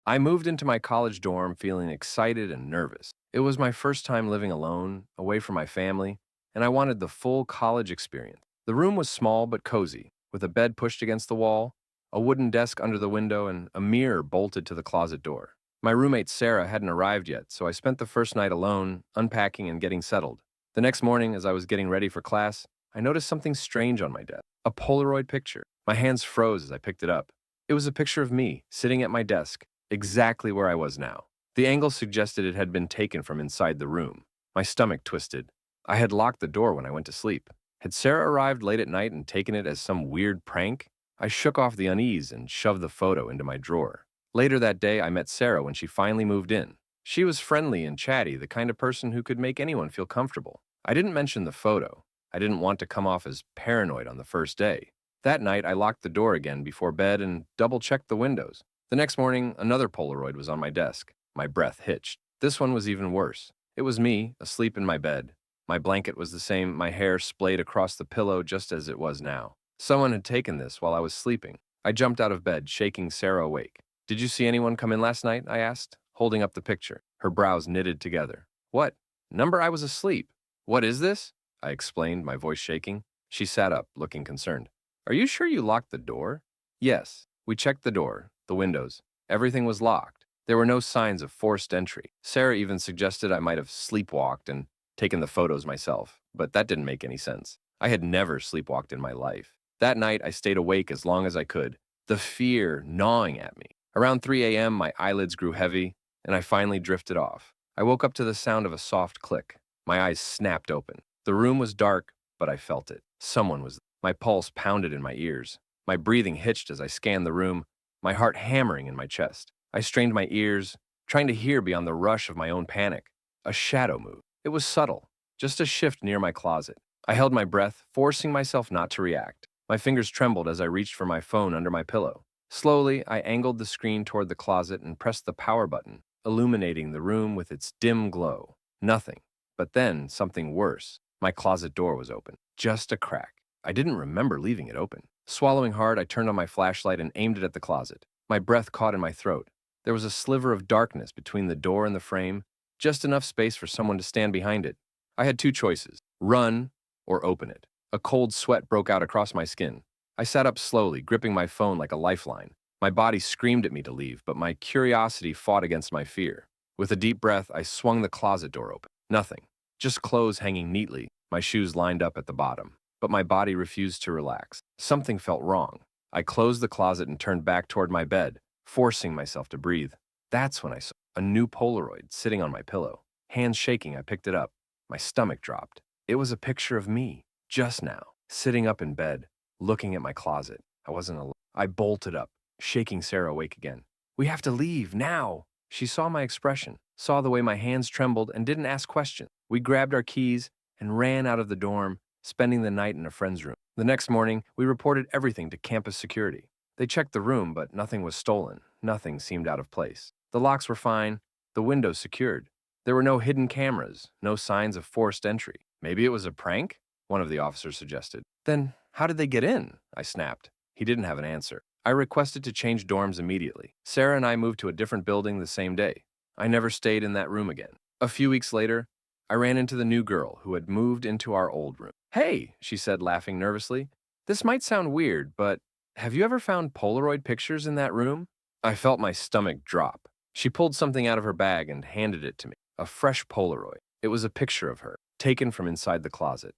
I moved into my college dorm feeling excited and nervous. It was my first time living alone, away from my family, and I wanted the full college experience. The room was small but cozy, with a bed pushed against the wall, a wooden desk under the window, and a mirror bolted to the closet door. My roommate Sarah hadn't arrived yet, so I spent the first night alone, unpacking and getting settled. The next morning, as I was getting ready for class, I noticed something strange on my desk. A Polaroid picture. My hands froze as I picked it up. It was a picture of me, sitting at my desk, exactly where I was now. The angle suggested it had been taken from inside the room. My stomach twisted. I had locked the door when I went to sleep. Had Sarah arrived late at night and taken it as some weird prank? I shook off the unease and shoved the photo into my drawer. Later that day, I met Sarah when she finally moved in. She was friendly and chatty, the kind of person who could make anyone feel comfortable. I didn't mention the photo. I didn't want to come off as paranoid on the first day. That night, I locked the door again before bed and double-checked the windows. The next morning, another Polaroid was on my desk. My breath hitched. This one was even worse. It was me, asleep in my bed. My blanket was the same, my hair splayed across the pillow just as it was now. Someone had taken this while I was sleeping. I jumped out of bed, shaking Sarah awake. "Did you see anyone come in last night?" I asked, holding up the picture. Her brows knitted together. "What? Number, I was asleep." "What is this?" I explained, my voice shaking. She sat up, looking concerned. "Are you sure you locked the door?" "Yes." We checked the door, the windows. Everything was locked. There were no signs of forced entry. Sarah even suggested I might have sleepwalked and taken the photos myself, but that didn't make any sense. I had never sleepwalked in my life. That night, I stayed awake as long as I could, the fear gnawing at me. Around 3 a.m., my eyelids grew heavy, and I finally drifted off. I woke up to the sound of a soft click. My eyes snapped open. The room was dark, but I felt it. Someone was there. My pulse pounded in my ears. My breathing hitched as I scanned the room, my heart hammering in my chest. I strained my ears, trying to hear beyond the rush of my own panic. A shadow moved. It was subtle, just a shift near my closet. I held my breath, forcing myself not to react. My fingers trembled as I reached for my phone under my pillow. Slowly, I angled the screen toward the closet and pressed the power button, illuminating the room with its dim glow. Nothing. But then, something worse. My closet door was open. Just a crack. I didn't remember leaving it open. Swallowing hard, I turned on my flashlight and aimed it at the closet. My breath caught in my throat. There was a sliver of darkness between the door and the frame, just enough space for someone to stand behind it. I had two choices: run or open it. A cold sweat broke out across my skin. I sat up slowly, gripping my phone like a lifeline. My body screamed at me to leave, but my curiosity fought against my fear. With a deep breath, I swung the closet door open. Nothing. Just clothes hanging neatly, my shoes lined up at the bottom. But my body refused to relax. Something felt wrong. I closed the closet and turned back toward my bed, forcing myself to breathe. That's when I saw a new Polaroid sitting on my pillow. Hands shaking, I picked it up. My stomach dropped. It was a picture of me, just now, sitting up in bed, looking at my closet. I wasn't alone. I bolted up, shaking Sarah awake again. "We have to leave, now!" She saw my expression, saw the way my hands trembled, and didn't ask questions. We grabbed our keys and ran out of the dorm, spending the night in a friend's room. The next morning, we reported everything to campus security. They checked the room, but nothing was stolen. Nothing seemed out of place. The locks were fine, the windows secured. There were no hidden cameras, no signs of forced entry. Maybe it was a prank? One of the officers suggested. "Then how did they get in?" I snapped. He didn't have an answer. I requested to change dorms immediately. Sarah and I moved to a different building the same day. I never stayed in that room again. A few weeks later, I ran into the new girl who had moved into our old room. "Hey," she said, laughing nervously. "This might sound weird, but have you ever found Polaroid pictures in that room?" I felt my stomach drop. She pulled something out of her bag and handed it to me. A fresh Polaroid. It was a picture of her, taken from inside the closet.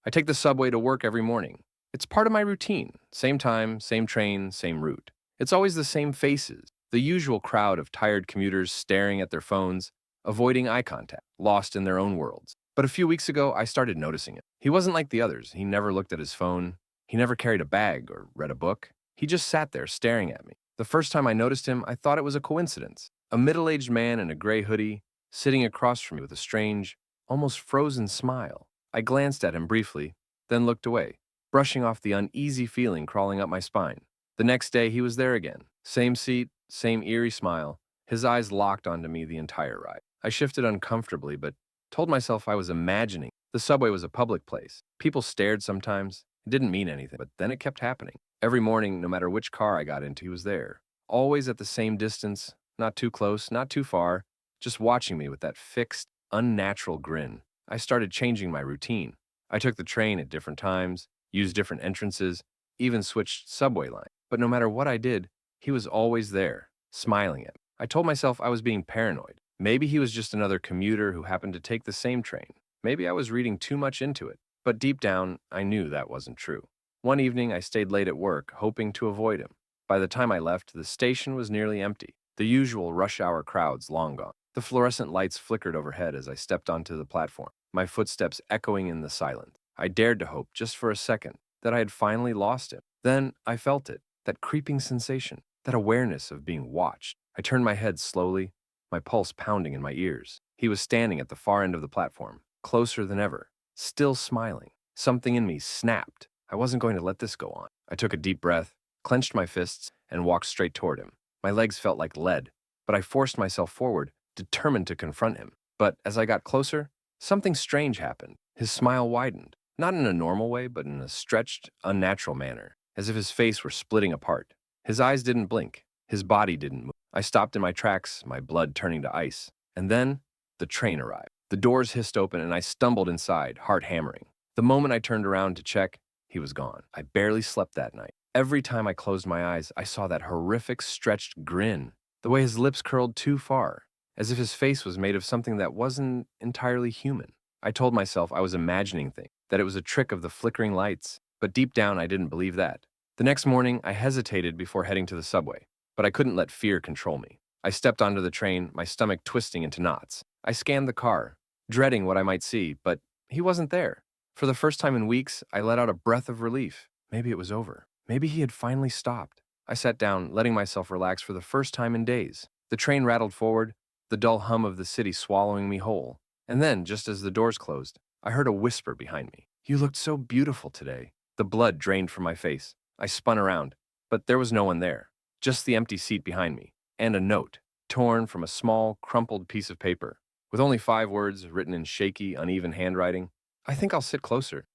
I take the subway to work every morning. It's part of my routine. Same time, same train, same route. It's always the same faces, the usual crowd of tired commuters staring at their phones, avoiding eye contact, lost in their own worlds. But a few weeks ago, I started noticing it. He wasn't like the others. He never looked at his phone. He never carried a bag or read a book. He just sat there staring at me. The first time I noticed him, I thought it was a coincidence. A middle-aged man in a gray hoodie, sitting across from me with a strange, almost frozen smile. I glanced at him briefly, then looked away, brushing off the uneasy feeling crawling up my spine. The next day, he was there again. Same seat, same eerie smile. His eyes locked onto me the entire ride. I shifted uncomfortably, but told myself I was imagining. The subway was a public place. People stared sometimes. It didn't mean anything, but then it kept happening. Every morning, no matter which car I got into, he was there, always at the same distance, not too close, not too far, just watching me with that fixed, unnatural grin. I started changing my routine. I took the train at different times, used different entrances, even switched subway lines. But no matter what I did, he was always there, smiling at me. I told myself I was being paranoid. Maybe he was just another commuter who happened to take the same train. Maybe I was reading too much into it. But deep down, I knew that wasn't true. One evening, I stayed late at work, hoping to avoid him. By the time I left, the station was nearly empty, the usual rush hour crowds long gone. The fluorescent lights flickered overhead as I stepped onto the platform, my footsteps echoing in the silence. I dared to hope, just for a second, that I had finally lost him. Then I felt it, that creeping sensation, that awareness of being watched. I turned my head slowly, my pulse pounding in my ears. He was standing at the far end of the platform, closer than ever, still smiling. Something in me snapped. I wasn't going to let this go on. I took a deep breath, clenched my fists, and walked straight toward him. My legs felt like lead, but I forced myself forward, determined to confront him. But as I got closer, something strange happened. His smile widened, not in a normal way, but in a stretched, unnatural manner, as if his face were splitting apart. His eyes didn't blink. His body didn't move. I stopped in my tracks, my blood turning to ice. And then, the train arrived. The doors hissed open and I stumbled inside, heart hammering. The moment I turned around to check, he was gone. I barely slept that night. Every time I closed my eyes, I saw that horrific, stretched grin, the way his lips curled too far, as if his face was made of something that wasn't entirely human. I told myself I was imagining things, that it was a trick of the flickering lights, but deep down I didn't believe that. The next morning, I hesitated before heading to the subway, but I couldn't let fear control me. I stepped onto the train, my stomach twisting into knots. I scanned the car, dreading what I might see, but he wasn't there. For the first time in weeks, I let out a breath of relief. Maybe it was over. Maybe he had finally stopped. I sat down, letting myself relax for the first time in days. The train rattled forward, the dull hum of the city swallowing me whole. And then, just as the doors closed, I heard a whisper behind me. "You looked so beautiful today." The blood drained from my face. I spun around, but there was no one there. Just the empty seat behind me, and a note, torn from a small, crumpled piece of paper, with only 5 words written in shaky, uneven handwriting. "I think I'll sit closer."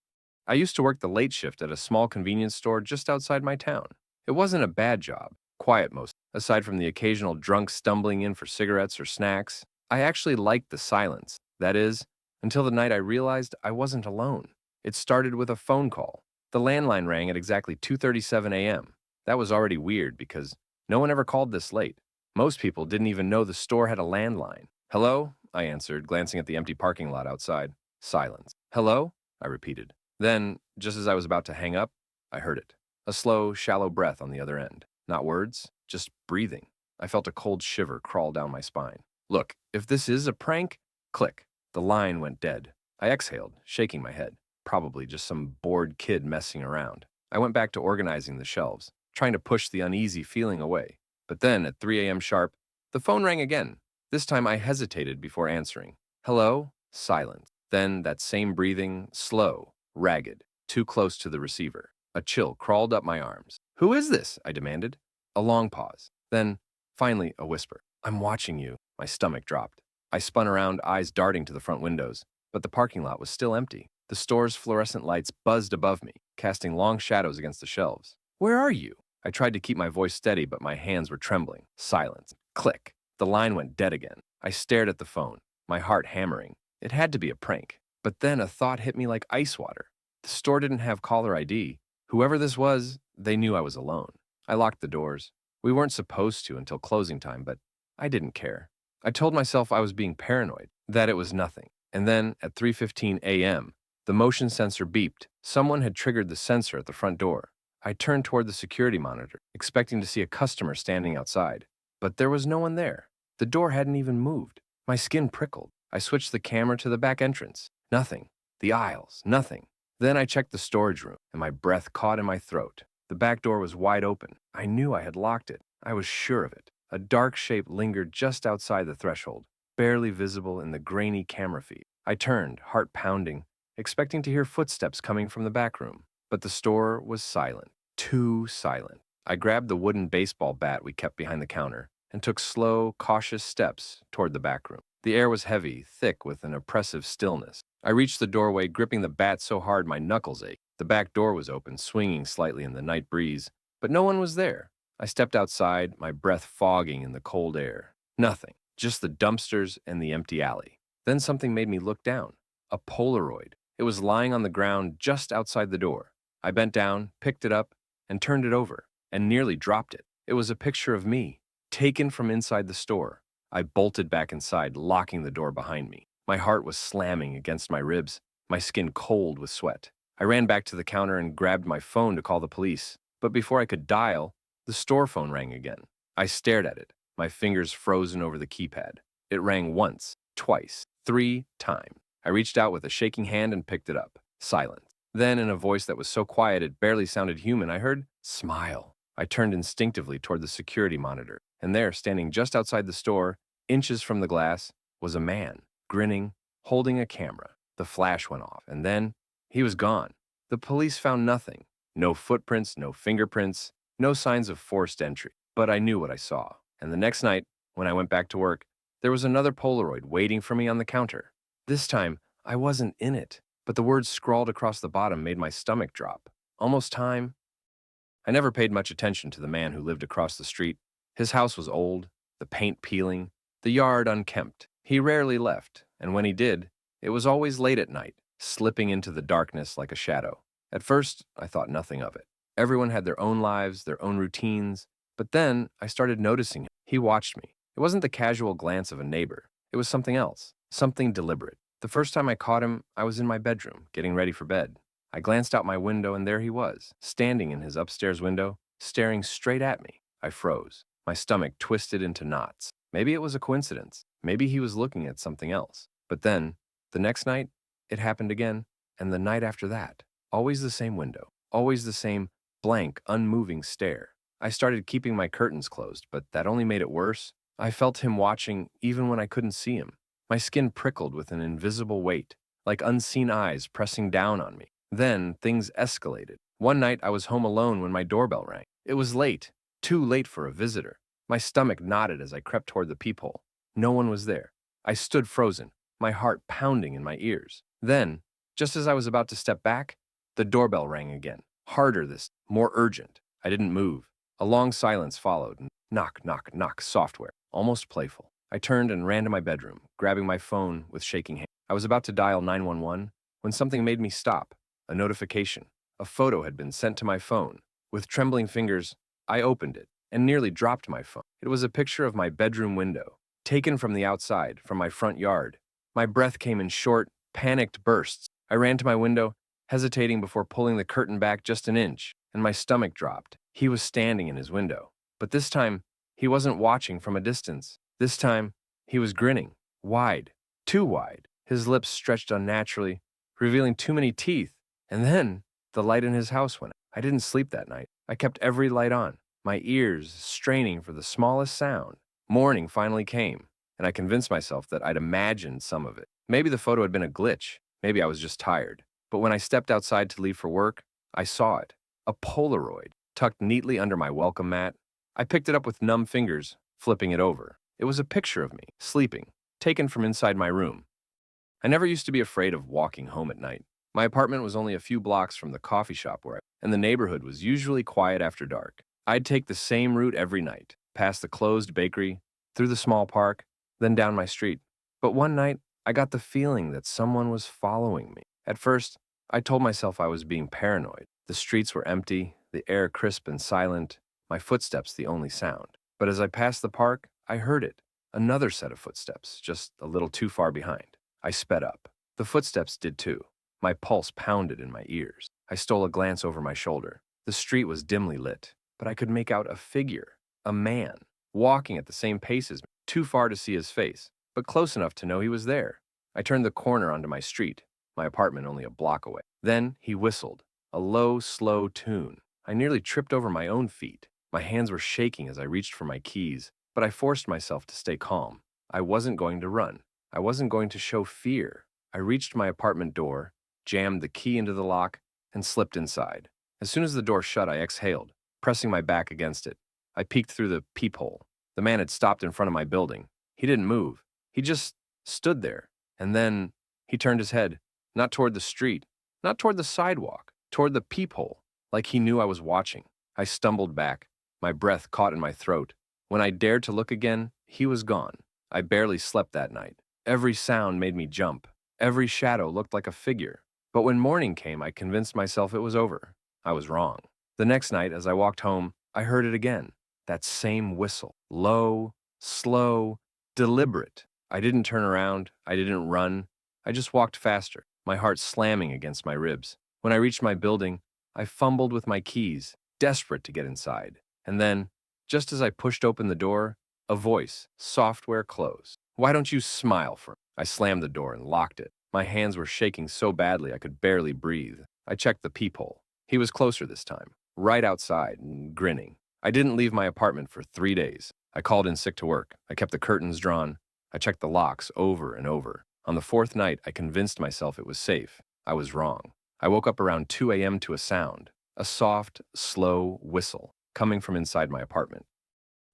I used to work the late shift at a small convenience store just outside my town. It wasn't a bad job, quiet most, aside from the occasional drunk stumbling in for cigarettes or snacks. I actually liked the silence, that is, until the night I realized I wasn't alone. It started with a phone call. The landline rang at exactly 2:37 a.m. That was already weird because no one ever called this late. Most people didn't even know the store had a landline. "Hello?" I answered, glancing at the empty parking lot outside. Silence. "Hello?" I repeated. Then, just as I was about to hang up, I heard it. A slow, shallow breath on the other end. Not words, just breathing. I felt a cold shiver crawl down my spine. "Look, if this is a prank..." Click. The line went dead. I exhaled, shaking my head. Probably just some bored kid messing around. I went back to organizing the shelves, trying to push the uneasy feeling away. But then, at 3 a.m. sharp, the phone rang again. This time I hesitated before answering. "Hello?" Silence. Then that same breathing, slow, ragged, too close to the receiver. A chill crawled up my arms. "Who is this?" I demanded. A long pause. Then, finally, a whisper. "I'm watching you." My stomach dropped. I spun around, eyes darting to the front windows. But the parking lot was still empty. The store's fluorescent lights buzzed above me, casting long shadows against the shelves. "Where are you?" I tried to keep my voice steady, but my hands were trembling. Silence. Click. The line went dead again. I stared at the phone, my heart hammering. It had to be a prank. But then a thought hit me like ice water. The store didn't have caller ID. Whoever this was, they knew I was alone. I locked the doors. We weren't supposed to until closing time, but I didn't care. I told myself I was being paranoid, that it was nothing. And then, at 3:15 a.m., the motion sensor beeped. Someone had triggered the sensor at the front door. I turned toward the security monitor, expecting to see a customer standing outside. But there was no one there. The door hadn't even moved. My skin prickled. I switched the camera to the back entrance. Nothing. The aisles. Nothing. Then I checked the storage room, and my breath caught in my throat. The back door was wide open. I knew I had locked it. I was sure of it. A dark shape lingered just outside the threshold, barely visible in the grainy camera feed. I turned, heart pounding, expecting to hear footsteps coming from the back room. But the store was silent. Too silent. I grabbed the wooden baseball bat we kept behind the counter and took slow, cautious steps toward the back room. The air was heavy, thick with an oppressive stillness. I reached the doorway, gripping the bat so hard my knuckles ached. The back door was open, swinging slightly in the night breeze, but no one was there. I stepped outside, my breath fogging in the cold air. Nothing, just the dumpsters and the empty alley. Then something made me look down. A Polaroid. It was lying on the ground just outside the door. I bent down, picked it up, and turned it over, and nearly dropped it. It was a picture of me, taken from inside the store. I bolted back inside, locking the door behind me. My heart was slamming against my ribs, my skin cold with sweat. I ran back to the counter and grabbed my phone to call the police. But before I could dial, the store phone rang again. I stared at it, my fingers frozen over the keypad. It rang once, twice, 3 times. I reached out with a shaking hand and picked it up. Silence. Then, in a voice that was so quiet it barely sounded human, I heard, "Smile." I turned instinctively toward the security monitor, and there, standing just outside the store, inches from the glass, was a man, grinning, holding a camera. The flash went off, and then he was gone. The police found nothing. No footprints, no fingerprints, no signs of forced entry. But I knew what I saw. And the next night, when I went back to work, there was another Polaroid waiting for me on the counter. This time, I wasn't in it, but the words scrawled across the bottom made my stomach drop. Almost time. I never paid much attention to the man who lived across the street. His house was old, the paint peeling, the yard unkempt. He rarely left, and when he did, it was always late at night, slipping into the darkness like a shadow. At first, I thought nothing of it. Everyone had their own lives, their own routines, but then I started noticing him. He watched me. It wasn't the casual glance of a neighbor. It was something else, something deliberate. The first time I caught him, I was in my bedroom, getting ready for bed. I glanced out my window, and there he was, standing in his upstairs window, staring straight at me. I froze. My stomach twisted into knots. Maybe it was a coincidence. Maybe he was looking at something else. But then, the next night, it happened again, and the night after that. Always the same window. Always the same blank, unmoving stare. I started keeping my curtains closed, but that only made it worse. I felt him watching even when I couldn't see him. My skin prickled with an invisible weight, like unseen eyes pressing down on me. Then things escalated. One night I was home alone when my doorbell rang. It was late, too late for a visitor. My stomach knotted as I crept toward the peephole. No one was there. I stood frozen, my heart pounding in my ears. Then, just as I was about to step back, the doorbell rang again. Harder more urgent. I didn't move. A long silence followed. Knock, knock, knock, software, almost playful. I turned and ran to my bedroom, grabbing my phone with shaking hands. I was about to dial 911 when something made me stop. A notification. A photo had been sent to my phone. With trembling fingers, I opened it and nearly dropped my phone. It was a picture of my bedroom window, taken from the outside, from my front yard. My breath came in short, panicked bursts. I ran to my window, hesitating before pulling the curtain back just an inch, and my stomach dropped. He was standing in his window. But this time, he wasn't watching from a distance. This time, he was grinning, wide, too wide. His lips stretched unnaturally, revealing too many teeth. And then, the light in his house went out. I didn't sleep that night. I kept every light on, my ears straining for the smallest sound. Morning finally came, and I convinced myself that I'd imagined some of it. Maybe the photo had been a glitch. Maybe I was just tired. But when I stepped outside to leave for work, I saw it. A Polaroid, tucked neatly under my welcome mat. I picked it up with numb fingers, flipping it over. It was a picture of me, sleeping, taken from inside my room. I never used to be afraid of walking home at night. My apartment was only a few blocks from the coffee shop and the neighborhood was usually quiet after dark. I'd take the same route every night, past the closed bakery, through the small park, then down my street. But one night, I got the feeling that someone was following me. At first, I told myself I was being paranoid. The streets were empty, the air crisp and silent, my footsteps the only sound. But as I passed the park, I heard it. Another set of footsteps, just a little too far behind. I sped up. The footsteps did too. My pulse pounded in my ears. I stole a glance over my shoulder. The street was dimly lit, but I could make out a figure, a man, walking at the same pace as me, too far to see his face, but close enough to know he was there. I turned the corner onto my street, my apartment only a block away. Then he whistled, a low, slow tune. I nearly tripped over my own feet. My hands were shaking as I reached for my keys, but I forced myself to stay calm. I wasn't going to run. I wasn't going to show fear. I reached my apartment door, jammed the key into the lock, and slipped inside. As soon as the door shut, I exhaled, pressing my back against it. I peeked through the peephole. The man had stopped in front of my building. He didn't move. He just stood there. And then he turned his head, not toward the street, not toward the sidewalk, toward the peephole, like he knew I was watching. I stumbled back, My breath caught in my throat. When I dared to look again, he was gone. I barely slept that night. Every sound made me jump. Every shadow looked like a figure. But when morning came, I convinced myself it was over. I was wrong. The next night, as I walked home, I heard it again. That same whistle. Low, slow, deliberate. I didn't turn around. I didn't run. I just walked faster, my heart slamming against my ribs. When I reached my building, I fumbled with my keys, desperate to get inside. And then, just as I pushed open the door, a voice, software close. Why don't you smile for me? I slammed the door and locked it. My hands were shaking so badly I could barely breathe. I checked the peephole. He was closer this time, right outside and grinning. I didn't leave my apartment for 3 days. I called in sick to work. I kept the curtains drawn. I checked the locks over and over. On the fourth night, I convinced myself it was safe. I was wrong. I woke up around 2 a.m. to a sound, a soft, slow whistle coming from inside my apartment.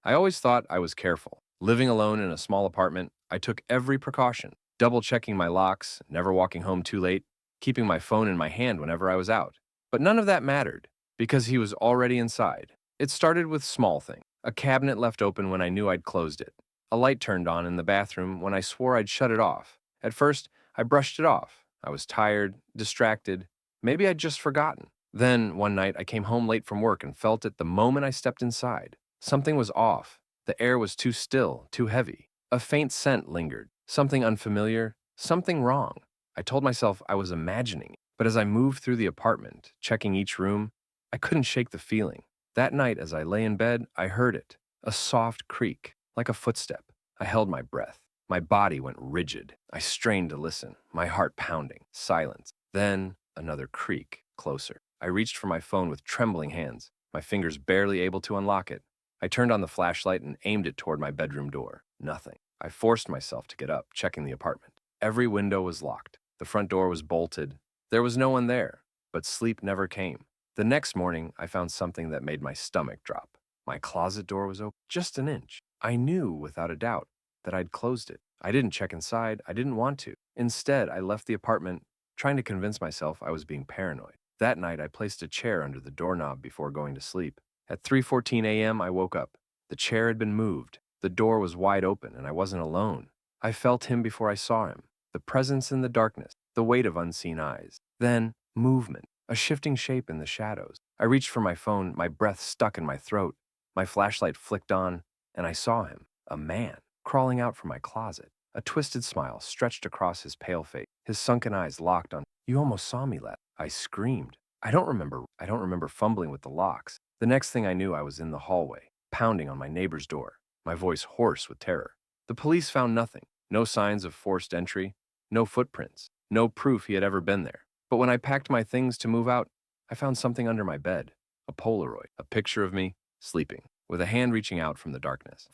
I always thought I was careful. Living alone in a small apartment, I took every precaution, double-checking my locks, never walking home too late, keeping my phone in my hand whenever I was out. But none of that mattered, because he was already inside. It started with small things. A cabinet left open when I knew I'd closed it. A light turned on in the bathroom when I swore I'd shut it off. At first, I brushed it off. I was tired, distracted. Maybe I'd just forgotten. Then, one night, I came home late from work and felt it the moment I stepped inside. Something was off. The air was too still, too heavy. A faint scent lingered. Something unfamiliar, something wrong. I told myself I was imagining it. But as I moved through the apartment, checking each room, I couldn't shake the feeling. That night, as I lay in bed, I heard it. A soft creak, like a footstep. I held my breath. My body went rigid. I strained to listen, my heart pounding. Silence. Then, another creak, closer. I reached for my phone with trembling hands, my fingers barely able to unlock it. I turned on the flashlight and aimed it toward my bedroom door. Nothing. I forced myself to get up, checking the apartment. Every window was locked. The front door was bolted. There was no one there, but sleep never came. The next morning, I found something that made my stomach drop. My closet door was open just an inch. I knew, without a doubt, that I'd closed it. I didn't check inside. I didn't want to. Instead, I left the apartment, trying to convince myself I was being paranoid. That night, I placed a chair under the doorknob before going to sleep. At 3:14 a.m., I woke up. The chair had been moved. The door was wide open, and I wasn't alone. I felt him before I saw him. The presence in the darkness, the weight of unseen eyes. Then, movement, a shifting shape in the shadows. I reached for my phone, my breath stuck in my throat. My flashlight flicked on, and I saw him, a man, crawling out from my closet. A twisted smile stretched across his pale face. His sunken eyes locked on. You almost saw me last. I screamed. I don't remember fumbling with the locks. The next thing I knew, I was in the hallway, pounding on my neighbor's door, my voice hoarse with terror. The police found nothing. No signs of forced entry, no footprints, no proof he had ever been there. But when I packed my things to move out, I found something under my bed. A Polaroid, a picture of me, sleeping, with a hand reaching out from the darkness.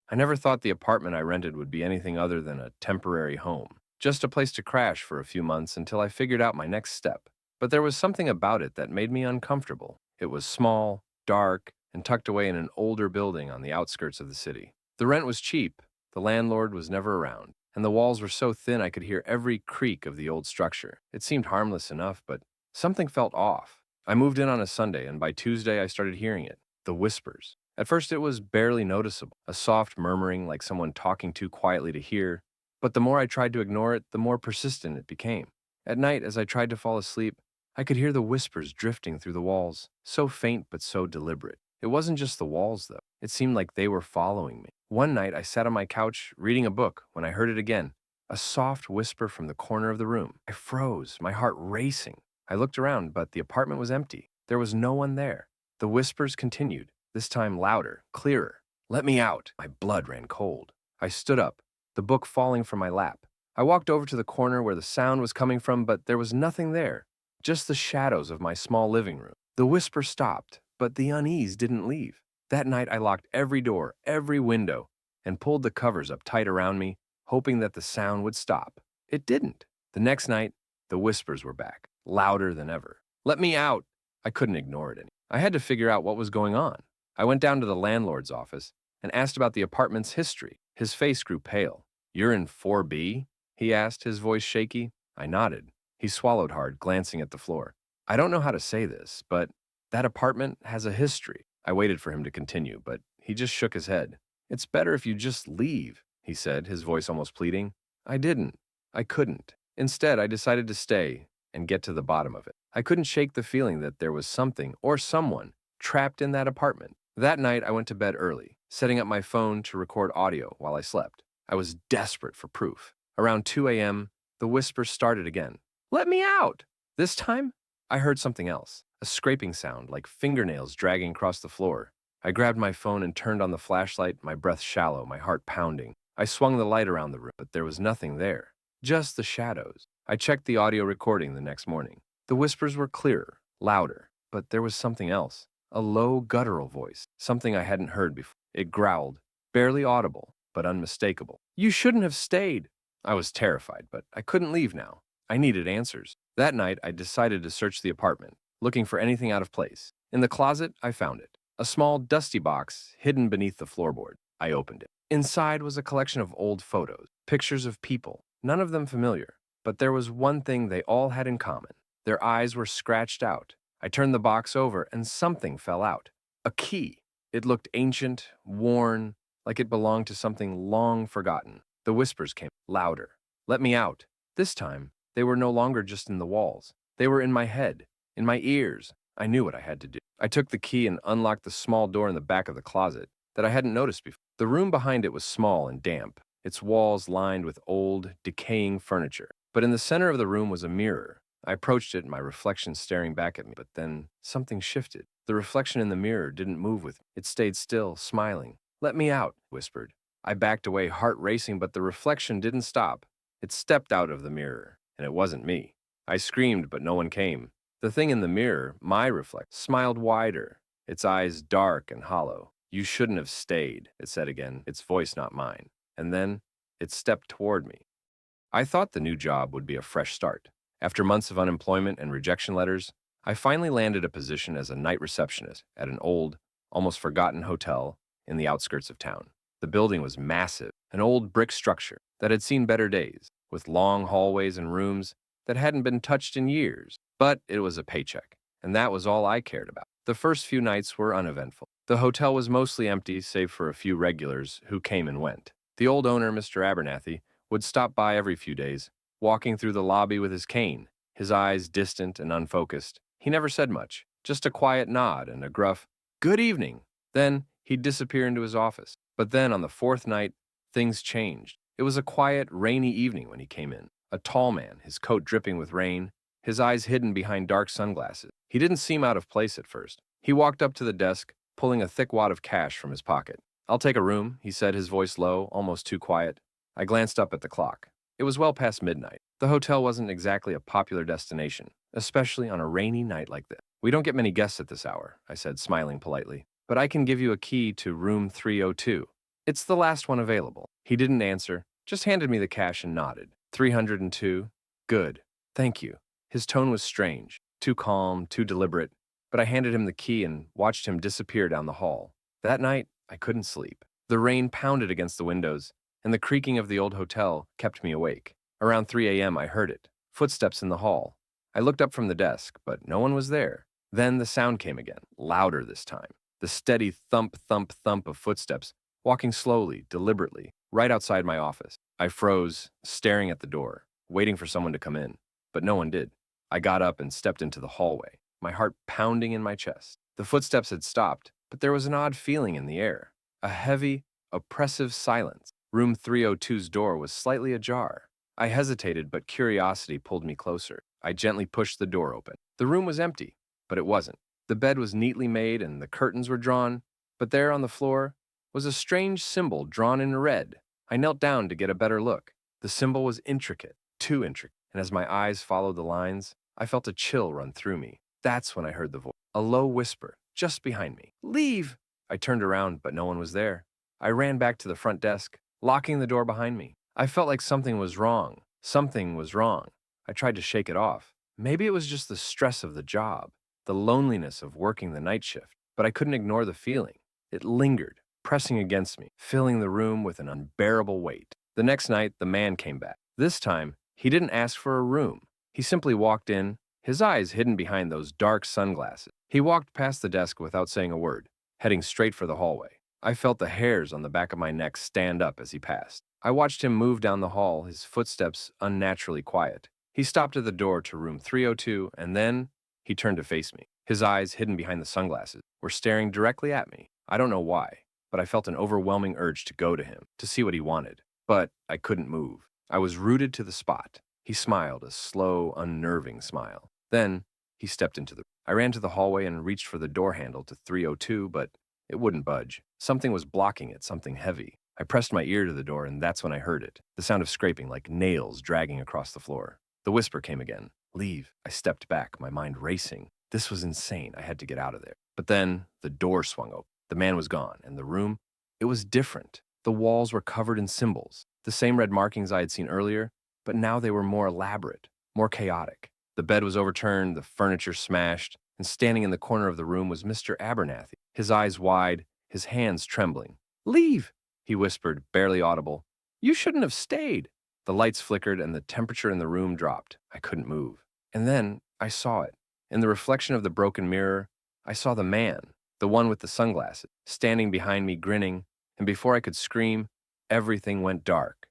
I never thought the apartment I rented would be anything other than a temporary home. Just a place to crash for a few months until I figured out my next step. But there was something about it that made me uncomfortable. It was small, dark, and tucked away in an older building on the outskirts of the city. The rent was cheap, the landlord was never around, and the walls were so thin I could hear every creak of the old structure. It seemed harmless enough, but something felt off. I moved in on a Sunday, and by Tuesday I started hearing it. The whispers. At first it was barely noticeable, a soft murmuring like someone talking too quietly to hear, but the more I tried to ignore it, the more persistent it became. At night, as I tried to fall asleep, I could hear the whispers drifting through the walls, so faint but so deliberate. It wasn't just the walls, though. It seemed like they were following me. One night, I sat on my couch reading a book when I heard it again, a soft whisper from the corner of the room. I froze, my heart racing. I looked around, but the apartment was empty. There was no one there. The whispers continued, this time louder, clearer. Let me out. My blood ran cold. I stood up, the book falling from my lap. I walked over to the corner where the sound was coming from, but there was nothing there. Just the shadows of my small living room. The whisper stopped, but the unease didn't leave. That night I locked every door, every window, and pulled the covers up tight around me, hoping that the sound would stop. It didn't. The next night, the whispers were back, louder than ever. Let me out! I couldn't ignore it anymore. I had to figure out what was going on. I went down to the landlord's office and asked about the apartment's history. His face grew pale. You're in 4B? He asked, his voice shaky. I nodded. He swallowed hard, glancing at the floor. I don't know how to say this, but that apartment has a history. I waited for him to continue, but he just shook his head. It's better if you just leave, he said, his voice almost pleading. I didn't. I couldn't. Instead, I decided to stay and get to the bottom of it. I couldn't shake the feeling that there was something or someone trapped in that apartment. That night, I went to bed early, setting up my phone to record audio while I slept. I was desperate for proof. Around 2 a.m., the whispers started again. Let me out! This time, I heard something else, a scraping sound like fingernails dragging across the floor. I grabbed my phone and turned on the flashlight, my breath shallow, my heart pounding. I swung the light around the room, but there was nothing there, just the shadows. I checked the audio recording the next morning. The whispers were clearer, louder, but there was something else, a low, guttural voice, something I hadn't heard before. It growled, barely audible, but unmistakable. You shouldn't have stayed. I was terrified, but I couldn't leave now. I needed answers. That night, I decided to search the apartment, looking for anything out of place. In the closet, I found it. A small, dusty box hidden beneath the floorboard. I opened it. Inside was a collection of old photos, pictures of people, none of them familiar. But there was one thing they all had in common. Their eyes were scratched out. I turned the box over, and something fell out. A key. It looked ancient, worn, like it belonged to something long forgotten. The whispers came louder. Let me out. This time, they were no longer just in the walls. They were in my head, in my ears. I knew what I had to do. I took the key and unlocked the small door in the back of the closet that I hadn't noticed before. The room behind it was small and damp, its walls lined with old, decaying furniture. But in the center of the room was a mirror. I approached it, my reflection staring back at me, but then something shifted. The reflection in the mirror didn't move with me. It stayed still, smiling. Let me out, whispered. I backed away, heart racing, but the reflection didn't stop. It stepped out of the mirror, and it wasn't me. I screamed, but no one came. The thing in the mirror, my reflection, smiled wider, its eyes dark and hollow. You shouldn't have stayed, it said again, its voice not mine. And then it stepped toward me. I thought the new job would be a fresh start. After months of unemployment and rejection letters, I finally landed a position as a night receptionist at an old, almost forgotten hotel in the outskirts of town. The building was massive, an old brick structure that had seen better days, with long hallways and rooms that hadn't been touched in years. But it was a paycheck, and that was all I cared about. The first few nights were uneventful. The hotel was mostly empty, save for a few regulars who came and went. The old owner, Mr. Abernathy, would stop by every few days, walking through the lobby with his cane, his eyes distant and unfocused. He never said much, just a quiet nod and a gruff, "Good evening." Then he'd disappear into his office. But then on the fourth night, things changed. It was a quiet, rainy evening when he came in. A tall man, his coat dripping with rain, his eyes hidden behind dark sunglasses. He didn't seem out of place at first. He walked up to the desk, pulling a thick wad of cash from his pocket. I'll take a room, he said, his voice low, almost too quiet. I glanced up at the clock. It was well past midnight. The hotel wasn't exactly a popular destination, especially on a rainy night like this. We don't get many guests at this hour, I said, smiling politely. But I can give you a key to room 302. It's the last one available. He didn't answer, just handed me the cash and nodded. 302? Good. Thank you. His tone was strange, too calm, too deliberate, but I handed him the key and watched him disappear down the hall. That night, I couldn't sleep. The rain pounded against the windows, and the creaking of the old hotel kept me awake. Around 3 a.m., I heard it. Footsteps in the hall. I looked up from the desk, but no one was there. Then the sound came again, louder this time. The steady thump, thump, thump of footsteps, walking slowly, deliberately, right outside my office. I froze, staring at the door, waiting for someone to come in, but no one did. I got up and stepped into the hallway, my heart pounding in my chest. The footsteps had stopped, but there was an odd feeling in the air, a heavy, oppressive silence. Room 302's door was slightly ajar. I hesitated, but curiosity pulled me closer. I gently pushed the door open. The room was empty, but it wasn't. The bed was neatly made and the curtains were drawn, but there on the floor was a strange symbol drawn in red. I knelt down to get a better look. The symbol was intricate, too intricate, and as my eyes followed the lines, I felt a chill run through me. That's when I heard the voice, a low whisper, just behind me. Leave! I turned around, but no one was there. I ran back to the front desk, locking the door behind me. I felt like something was wrong. Something was wrong. I tried to shake it off. Maybe it was just the stress of the job, the loneliness of working the night shift, but I couldn't ignore the feeling. It lingered, pressing against me, filling the room with an unbearable weight. The next night, the man came back. This time, he didn't ask for a room. He simply walked in, his eyes hidden behind those dark sunglasses. He walked past the desk without saying a word, heading straight for the hallway. I felt the hairs on the back of my neck stand up as he passed. I watched him move down the hall, his footsteps unnaturally quiet. He stopped at the door to room 302, and then he turned to face me. His eyes, hidden behind the sunglasses, were staring directly at me. I don't know why, but I felt an overwhelming urge to go to him, to see what he wanted. But I couldn't move. I was rooted to the spot. He smiled, a slow, unnerving smile. Then he stepped into the... I ran to the hallway and reached for the door handle to 302, but it wouldn't budge. Something was blocking it, something heavy. I pressed my ear to the door, and that's when I heard it. The sound of scraping, like nails dragging across the floor. The whisper came again. Leave. I stepped back, my mind racing. This was insane. I had to get out of there. But then the door swung open. The man was gone, and the room, it was different. The walls were covered in symbols, the same red markings I had seen earlier, but now they were more elaborate, more chaotic. The bed was overturned, the furniture smashed, and standing in the corner of the room was Mr. Abernathy, his eyes wide, his hands trembling. Leave, he whispered, barely audible. You shouldn't have stayed. The lights flickered and the temperature in the room dropped. I couldn't move. And then I saw it. In the reflection of the broken mirror, I saw the man, the one with the sunglasses, standing behind me grinning, and before I could scream, everything went dark.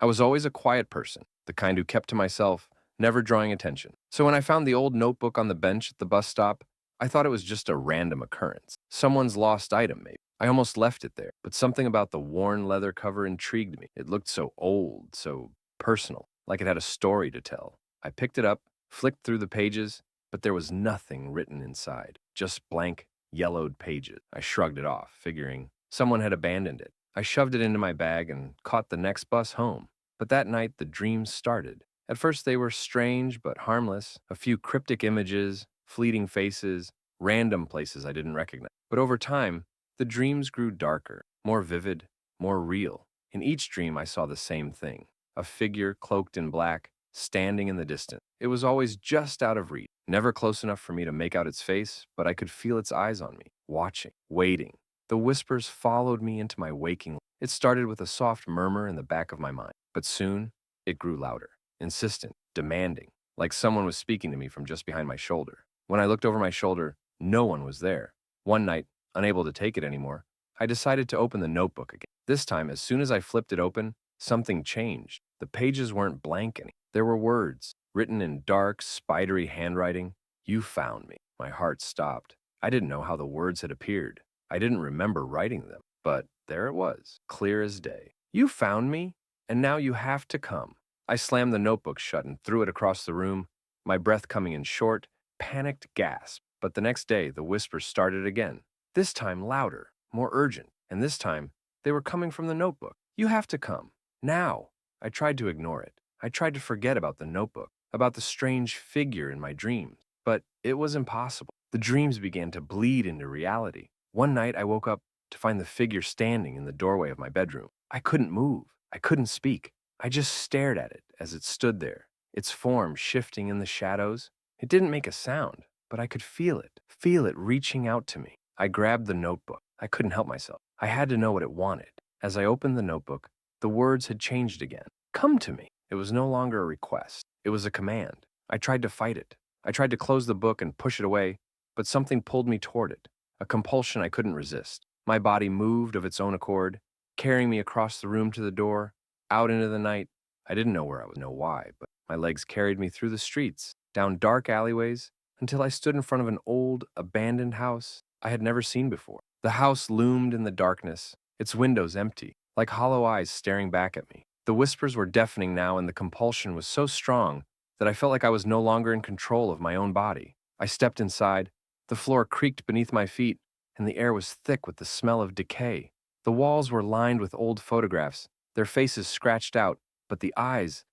I was always a quiet person, the kind who kept to myself, never drawing attention. So when I found the old notebook on the bench at the bus stop, I thought it was just a random occurrence. Someone's lost item, maybe. I almost left it there, but something about the worn leather cover intrigued me. It looked so old, so personal, like it had a story to tell. I picked it up, flicked through the pages, but there was nothing written inside, just blank, yellowed pages. I shrugged it off, figuring someone had abandoned it. I shoved it into my bag and caught the next bus home. But that night, the dreams started. At first, they were strange but harmless, a few cryptic images, fleeting faces, random places I didn't recognize. But over time, the dreams grew darker, more vivid, more real. In each dream, I saw the same thing, a figure cloaked in black, standing in the distance. It was always just out of reach, never close enough for me to make out its face, but I could feel its eyes on me, watching, waiting. The whispers followed me into my waking life. It started with a soft murmur in the back of my mind, but soon it grew louder, insistent, demanding, like someone was speaking to me from just behind my shoulder. When I looked over my shoulder, no one was there. One night, unable to take it anymore, I decided to open the notebook again. This time, as soon as I flipped it open, something changed. The pages weren't blank anymore. There were words, written in dark, spidery handwriting. You found me. My heart stopped. I didn't know how the words had appeared. I didn't remember writing them, but there it was, clear as day. You found me, and now you have to come. I slammed the notebook shut and threw it across the room, my breath coming in short, panicked gasp. But the next day, the whispers started again, this time louder, more urgent, and this time, they were coming from the notebook. You have to come. Now. I tried to ignore it. I tried to forget about the notebook, about the strange figure in my dreams, but it was impossible. The dreams began to bleed into reality. One night, I woke up to find the figure standing in the doorway of my bedroom. I couldn't move. I couldn't speak. I just stared at it as it stood there, its form shifting in the shadows. It didn't make a sound, but I could feel it reaching out to me. I grabbed the notebook. I couldn't help myself. I had to know what it wanted. As I opened the notebook, the words had changed again. Come to me. It was no longer a request. It was a command. I tried to fight it. I tried to close the book and push it away, but something pulled me toward it, a compulsion I couldn't resist. My body moved of its own accord, carrying me across the room to the door, out into the night. I didn't know where I was, know why, but my legs carried me through the streets, down dark alleyways, until I stood in front of an old, abandoned house I had never seen before. The house loomed in the darkness, its windows empty, like hollow eyes staring back at me. The whispers were deafening now, and the compulsion was so strong that I felt like I was no longer in control of my own body. I stepped inside. The floor creaked beneath my feet, and the air was thick with the smell of decay. The walls were lined with old photographs, their faces scratched out, but the eyes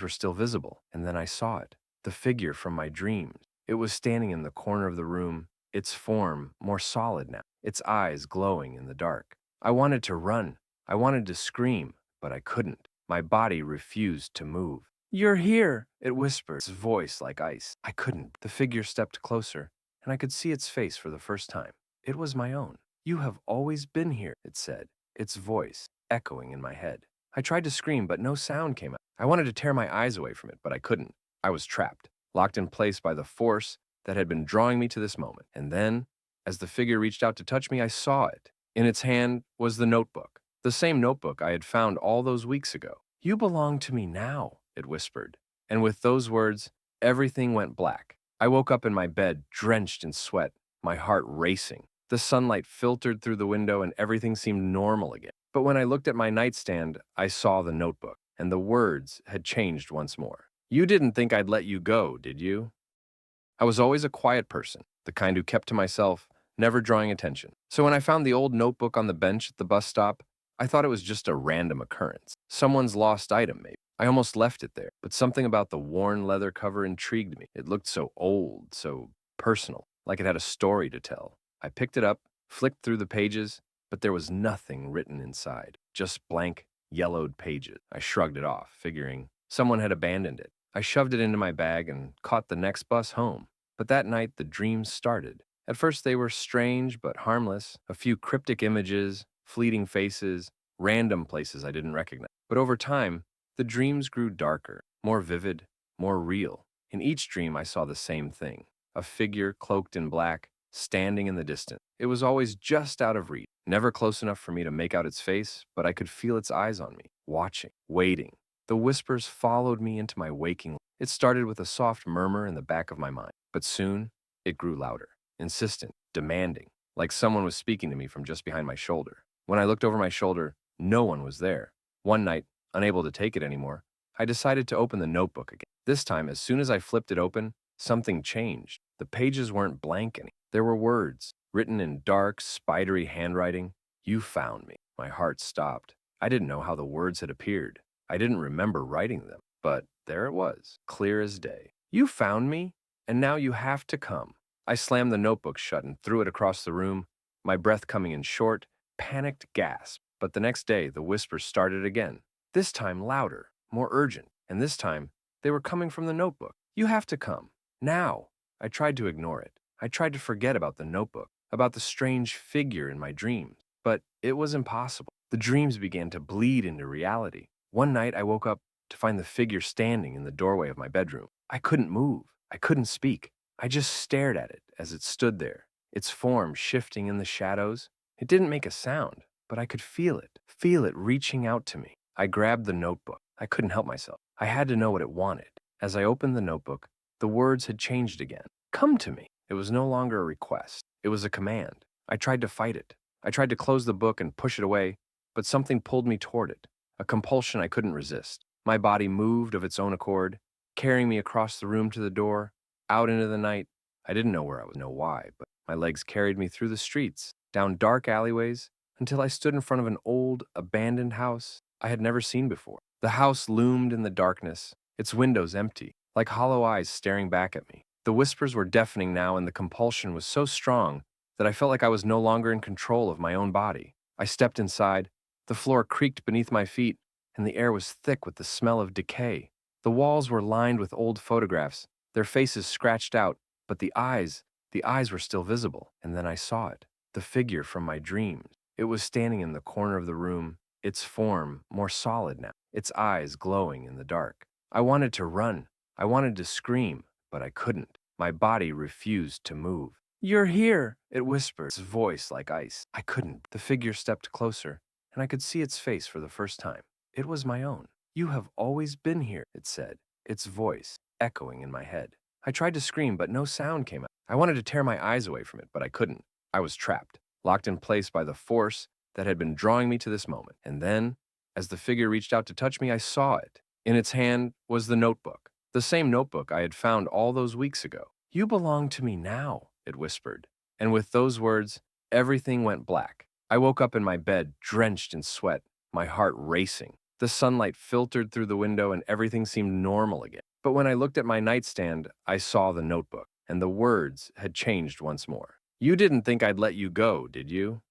were still visible. And then I saw it, the figure from my dreams. It was standing in the corner of the room, its form more solid now, its eyes glowing in the dark. I wanted to run. I wanted to scream, but I couldn't. My body refused to move. You're here, it whispered, its voice like ice. I couldn't. The figure stepped closer, and I could see its face for the first time. It was my own. You have always been here, it said, its voice echoing in my head. I tried to scream, but no sound came out. I wanted to tear my eyes away from it, but I couldn't. I was trapped, locked in place by the force that had been drawing me to this moment. And then As the figure reached out to touch me, I saw it. In its hand was the notebook, the same notebook I had found all those weeks ago. You belong to me now, it whispered. And with those words, everything went black. I woke up in my bed, drenched in sweat, my heart racing. The sunlight filtered through the window and everything seemed normal again. But when I looked at my nightstand, I saw the notebook, and the words had changed once more. You didn't think I'd let you go, did you? I was always a quiet person, the kind who kept to myself, never drawing attention. So when I found the old notebook on the bench at the bus stop, I thought it was just a random occurrence. Someone's lost item, maybe. I almost left it there, but something about the worn leather cover intrigued me. It looked so old, so personal, like it had a story to tell. I picked it up, flicked through the pages, but there was nothing written inside, just blank, yellowed pages. I shrugged it off, figuring someone had abandoned it. I shoved it into my bag and caught the next bus home. But that night, the dreams started. At first, they were strange but harmless, a few cryptic images, fleeting faces, random places I didn't recognize. But over time, the dreams grew darker, more vivid, more real. In each dream, I saw the same thing, a figure cloaked in black, standing in the distance. It was always just out of reach, never close enough for me to make out its face, but I could feel its eyes on me, watching, waiting. The whispers followed me into my waking life. It started with a soft murmur in the back of my mind, but soon it grew louder, insistent, demanding, like someone was speaking to me from just behind my shoulder. When I looked over my shoulder, no one was there. One night, unable to take it anymore, I decided to open the notebook again. This time, as soon as I flipped it open, something changed. The pages weren't blank anymore. There were words, written in dark, spidery handwriting. You found me. My heart stopped. I didn't know how the words had appeared. I didn't remember writing them, but there it was, clear as day. You found me, and now you have to come. I slammed the notebook shut and threw it across the room, my breath coming in short, panicked gasp. But the next day, the whispers started again, this time louder, more urgent, and this time, they were coming from the notebook. You have to come. Now. I tried to ignore it. I tried to forget about the notebook, about the strange figure in my dreams, but it was impossible. The dreams began to bleed into reality. One night, I woke up to find the figure standing in the doorway of my bedroom. I couldn't move. I couldn't speak. I just stared at it as it stood there, its form shifting in the shadows. It didn't make a sound, but I could feel it reaching out to me. I grabbed the notebook. I couldn't help myself. I had to know what it wanted. As I opened the notebook, the words had changed again. Come to me. It was no longer a request. It was a command. I tried to fight it. I tried to close the book and push it away, but something pulled me toward it, a compulsion I couldn't resist. My body moved of its own accord, carrying me across the room to the door, out into the night. I didn't know where I was, know why, but my legs carried me through the streets, down dark alleyways, until I stood in front of an old, abandoned house I had never seen before. The house loomed in the darkness, its windows empty, like hollow eyes staring back at me. The whispers were deafening now, and the compulsion was so strong that I felt like I was no longer in control of my own body. I stepped inside. The floor creaked beneath my feet, and the air was thick with the smell of decay. The walls were lined with old photographs, their faces scratched out, but the eyes were still visible. And then I saw it, the figure from my dreams. It was standing in the corner of the room, its form more solid now, its eyes glowing in the dark. I wanted to run. I wanted to scream, but I couldn't. My body refused to move. You're here, it whispered, its voice like ice. I couldn't. The figure stepped closer, and I could see its face for the first time. It was my own. You have always been here, it said, its voice echoing in my head. I tried to scream, but no sound came out. I wanted to tear my eyes away from it, but I couldn't. I was trapped, locked in place by the force that had been drawing me to this moment. And then, as the figure reached out to touch me, I saw it. In its hand was the notebook, the same notebook I had found all those weeks ago. You belong to me now, it whispered. And with those words, everything went black. I woke up in my bed, drenched in sweat, my heart racing. The sunlight filtered through the window and everything seemed normal again. But when I looked at my nightstand, I saw the notebook, and the words had changed once more. You didn't think I'd let you go, did you?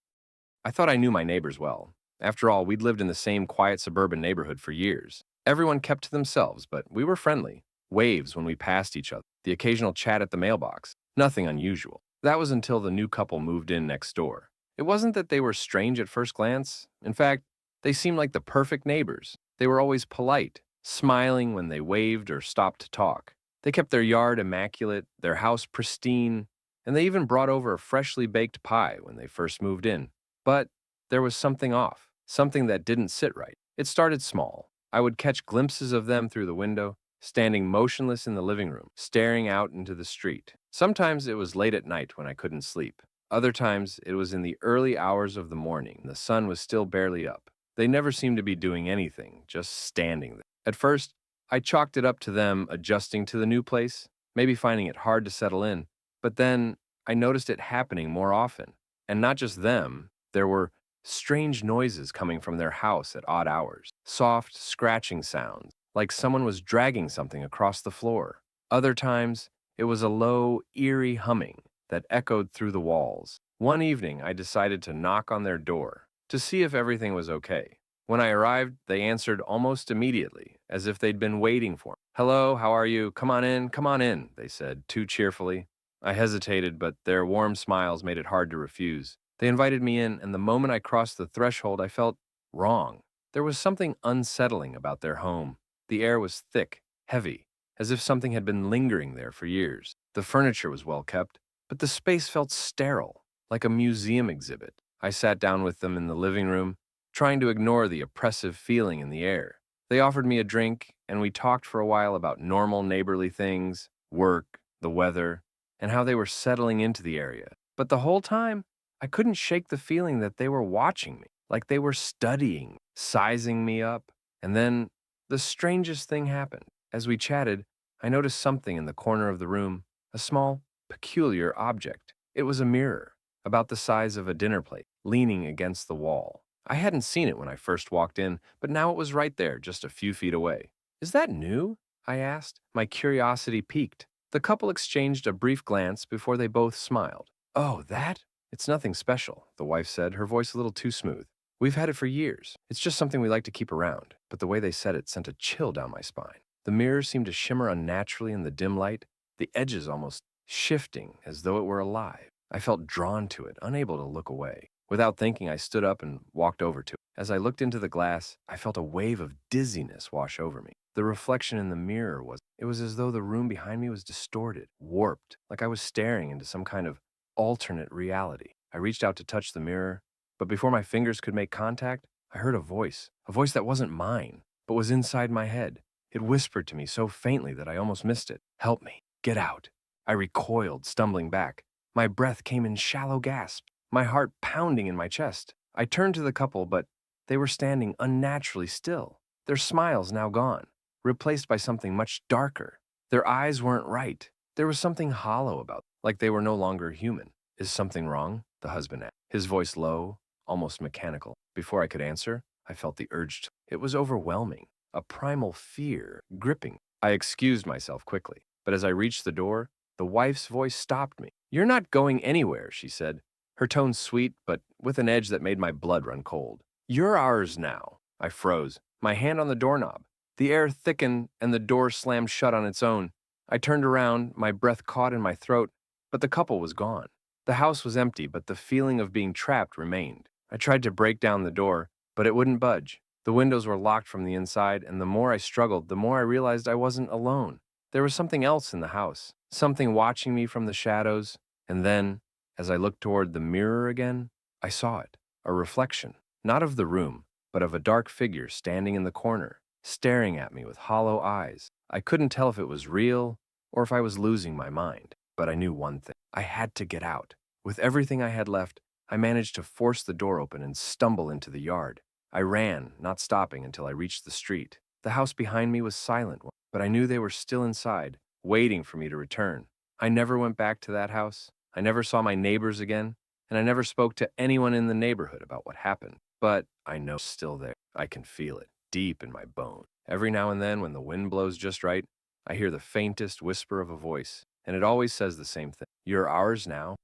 I thought I knew my neighbors well. After all, we'd lived in the same quiet suburban neighborhood for years. Everyone kept to themselves, but we were friendly. Waves when we passed each other, the occasional chat at the mailbox. Nothing unusual. That was until the new couple moved in next door. It wasn't that they were strange at first glance. In fact, they seemed like the perfect neighbors. They were always polite, smiling when they waved or stopped to talk. They kept their yard immaculate, their house pristine, and they even brought over a freshly baked pie when they first moved in. But there was something off, something that didn't sit right. It started small. I would catch glimpses of them through the window, standing motionless in the living room, staring out into the street. Sometimes it was late at night when I couldn't sleep. Other times it was in the early hours of the morning. The sun was still barely up. They never seemed to be doing anything, just standing there. At first, I chalked it up to them adjusting to the new place, maybe finding it hard to settle in. But then I noticed it happening more often. And not just them, there were strange noises coming from their house at odd hours, soft, scratching sounds, like someone was dragging something across the floor. Other times, it was a low, eerie humming that echoed through the walls. One evening, I decided to knock on their door to see if everything was okay. When I arrived, they answered almost immediately, as if they'd been waiting for me. "Hello, how are you? Come on in," they said, too cheerfully. I hesitated, but their warm smiles made it hard to refuse. They invited me in, and the moment I crossed the threshold, I felt wrong. There was something unsettling about their home. The air was thick, heavy, as if something had been lingering there for years. The furniture was well kept, but the space felt sterile, like a museum exhibit. I sat down with them in the living room, trying to ignore the oppressive feeling in the air. They offered me a drink, and we talked for a while about normal neighborly things, work, the weather, and how they were settling into the area. But the whole time, I couldn't shake the feeling that they were watching me, like they were studying, sizing me up. And then the strangest thing happened. As we chatted, I noticed something in the corner of the room, a small, peculiar object. It was a mirror, about the size of a dinner plate, leaning against the wall. I hadn't seen it when I first walked in, but now it was right there, just a few feet away. "Is that new?" I asked. My curiosity piqued. The couple exchanged a brief glance before they both smiled. "Oh, that? It's nothing special," the wife said, her voice a little too smooth. "We've had it for years. It's just something we like to keep around." But the way they said it sent a chill down my spine. The mirror seemed to shimmer unnaturally in the dim light, the edges almost shifting as though it were alive. I felt drawn to it, unable to look away. Without thinking, I stood up and walked over to it. As I looked into the glass, I felt a wave of dizziness wash over me. The reflection in the mirror it was as though the room behind me was distorted, warped, like I was staring into some kind of alternate reality. I reached out to touch the mirror, but before my fingers could make contact, I heard a voice that wasn't mine, but was inside my head. It whispered to me so faintly that I almost missed it. "Help me. Get out." I recoiled, stumbling back. My breath came in shallow gasps, my heart pounding in my chest. I turned to the couple, but they were standing unnaturally still, their smiles now gone, replaced by something much darker. Their eyes weren't right. There was something hollow about them, like they were no longer human. "Is something wrong?" the husband asked, his voice low, almost mechanical. Before I could answer, I felt the urge to. It was overwhelming, a primal fear gripping. I excused myself quickly, but as I reached the door, the wife's voice stopped me. "You're not going anywhere," she said, her tone sweet but with an edge that made my blood run cold. "You're ours now." I froze, my hand on the doorknob. The air thickened and the door slammed shut on its own. I turned around, my breath caught in my throat, but the couple was gone. The house was empty, but the feeling of being trapped remained. I tried to break down the door, but it wouldn't budge. The windows were locked from the inside, and the more I struggled, the more I realized I wasn't alone. There was something else in the house, something watching me from the shadows. And then, as I looked toward the mirror again, I saw it, a reflection, not of the room, but of a dark figure standing in the corner, staring at me with hollow eyes. I couldn't tell if it was real or if I was losing my mind, but I knew one thing. I had to get out. With everything I had left, I managed to force the door open and stumble into the yard. I ran, not stopping until I reached the street. The house behind me was silent, but I knew they were still inside, waiting for me to return. I never went back to that house. I never saw my neighbors again, and I never spoke to anyone in the neighborhood about what happened. But I know it's still there. I can feel it, deep in my bone. Every now and then, when the wind blows just right, I hear the faintest whisper of a voice, and it always says the same thing. "You're ours now."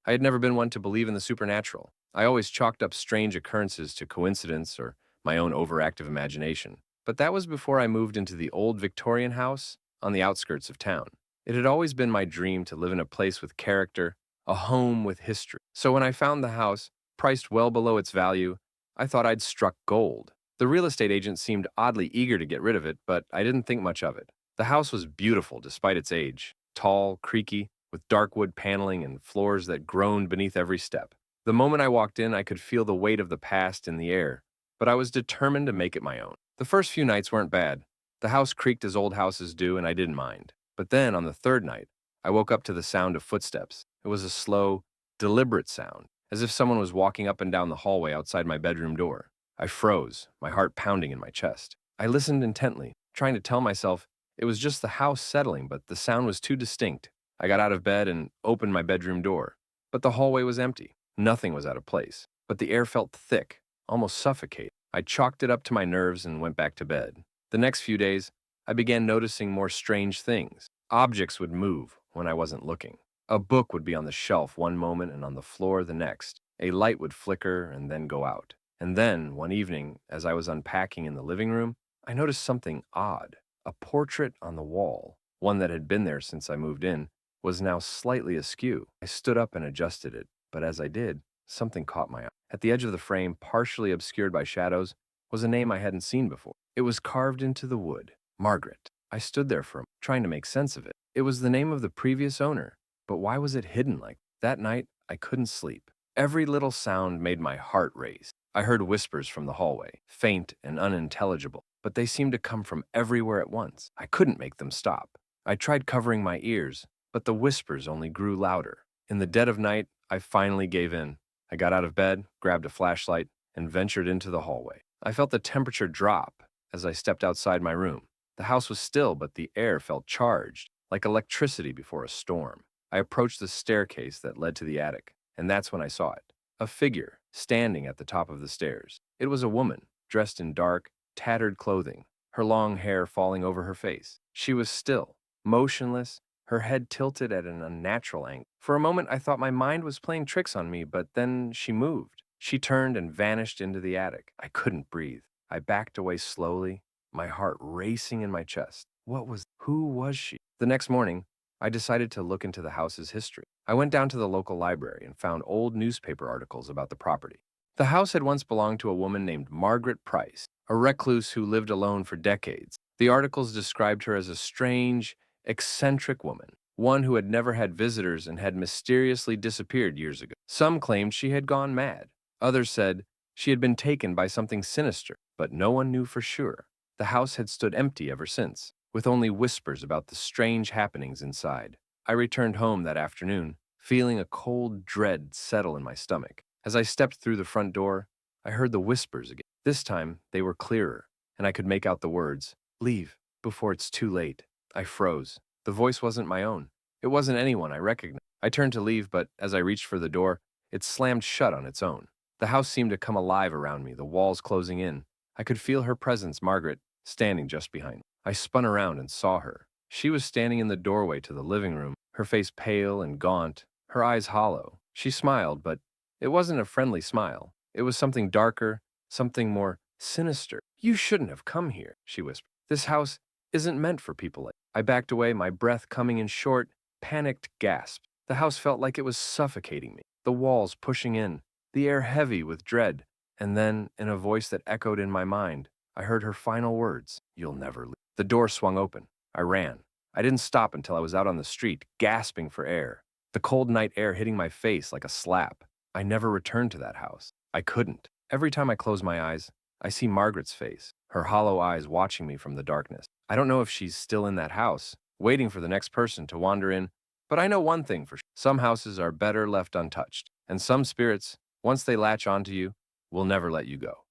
I had never been one to believe in the supernatural. I always chalked up strange occurrences to coincidence or my own overactive imagination. But that was before I moved into the old Victorian house on the outskirts of town. It had always been my dream to live in a place with character, a home with history. So when I found the house, priced well below its value, I thought I'd struck gold. The real estate agent seemed oddly eager to get rid of it, but I didn't think much of it. The house was beautiful despite its age, tall, creaky, with dark wood paneling and floors that groaned beneath every step. The moment I walked in, I could feel the weight of the past in the air, but I was determined to make it my own. The first few nights weren't bad. The house creaked as old houses do, and I didn't mind. But then, on the third night, I woke up to the sound of footsteps. It was a slow, deliberate sound, as if someone was walking up and down the hallway outside my bedroom door. I froze, my heart pounding in my chest. I listened intently, trying to tell myself it was just the house settling, but the sound was too distinct. I got out of bed and opened my bedroom door, but the hallway was empty. Nothing was out of place, but the air felt thick, almost suffocating. I chalked it up to my nerves and went back to bed. The next few days, I began noticing more strange things. Objects would move when I wasn't looking. A book would be on the shelf one moment and on the floor the next. A light would flicker and then go out. And then, one evening, as I was unpacking in the living room, I noticed something odd. A portrait on the wall, one that had been there since I moved in, was now slightly askew. I stood up and adjusted it, but as I did, something caught my eye. At the edge of the frame, partially obscured by shadows, was a name I hadn't seen before. It was carved into the wood. Margaret. I stood there for a moment, trying to make sense of it. It was the name of the previous owner, but why was it hidden like that? That night, I couldn't sleep. Every little sound made my heart race. I heard whispers from the hallway, faint and unintelligible, but they seemed to come from everywhere at once. I couldn't make them stop. I tried covering my ears, but the whispers only grew louder. In the dead of night, I finally gave in. I got out of bed, grabbed a flashlight, and ventured into the hallway. I felt the temperature drop as I stepped outside my room. The house was still, but the air felt charged, like electricity before a storm. I approached the staircase that led to the attic, and that's when I saw it. A figure standing at the top of the stairs. It was a woman, dressed in dark, tattered clothing, her long hair falling over her face. She was still, motionless, her head tilted at an unnatural angle. For a moment, I thought my mind was playing tricks on me, but then she moved. She turned and vanished into the attic. I couldn't breathe. I backed away slowly, my heart racing in my chest. Who was she? The next morning, I decided to look into the house's history. I went down to the local library and found old newspaper articles about the property. The house had once belonged to a woman named Margaret Price, a recluse who lived alone for decades. The articles described her as a strange, eccentric woman, one who had never had visitors and had mysteriously disappeared years ago. Some claimed she had gone mad. Others said she had been taken by something sinister, but no one knew for sure. The house had stood empty ever since, with only whispers about the strange happenings inside. I returned home that afternoon, feeling a cold dread settle in my stomach. As I stepped through the front door, I heard the whispers again. This time, they were clearer, and I could make out the words, "Leave, before it's too late." I froze. The voice wasn't my own. It wasn't anyone I recognized. I turned to leave, but as I reached for the door, it slammed shut on its own. The house seemed to come alive around me, the walls closing in. I could feel her presence, Margaret, standing just behind me. I spun around and saw her. She was standing in the doorway to the living room, her face pale and gaunt, her eyes hollow. She smiled, but it wasn't a friendly smile. It was something darker, something more sinister. "You shouldn't have come here," she whispered. "This house isn't meant for people like." I backed away, my breath coming in short, panicked gasps. The house felt like it was suffocating me, the walls pushing in, the air heavy with dread. And then, in a voice that echoed in my mind, I heard her final words, "You'll never leave." The door swung open. I ran. I didn't stop until I was out on the street, gasping for air, the cold night air hitting my face like a slap. I never returned to that house. I couldn't. Every time I close my eyes, I see Margaret's face, her hollow eyes watching me from the darkness. I don't know if she's still in that house, waiting for the next person to wander in, but I know one thing for sure. Some houses are better left untouched, and some spirits, once they latch onto you, will never let you go.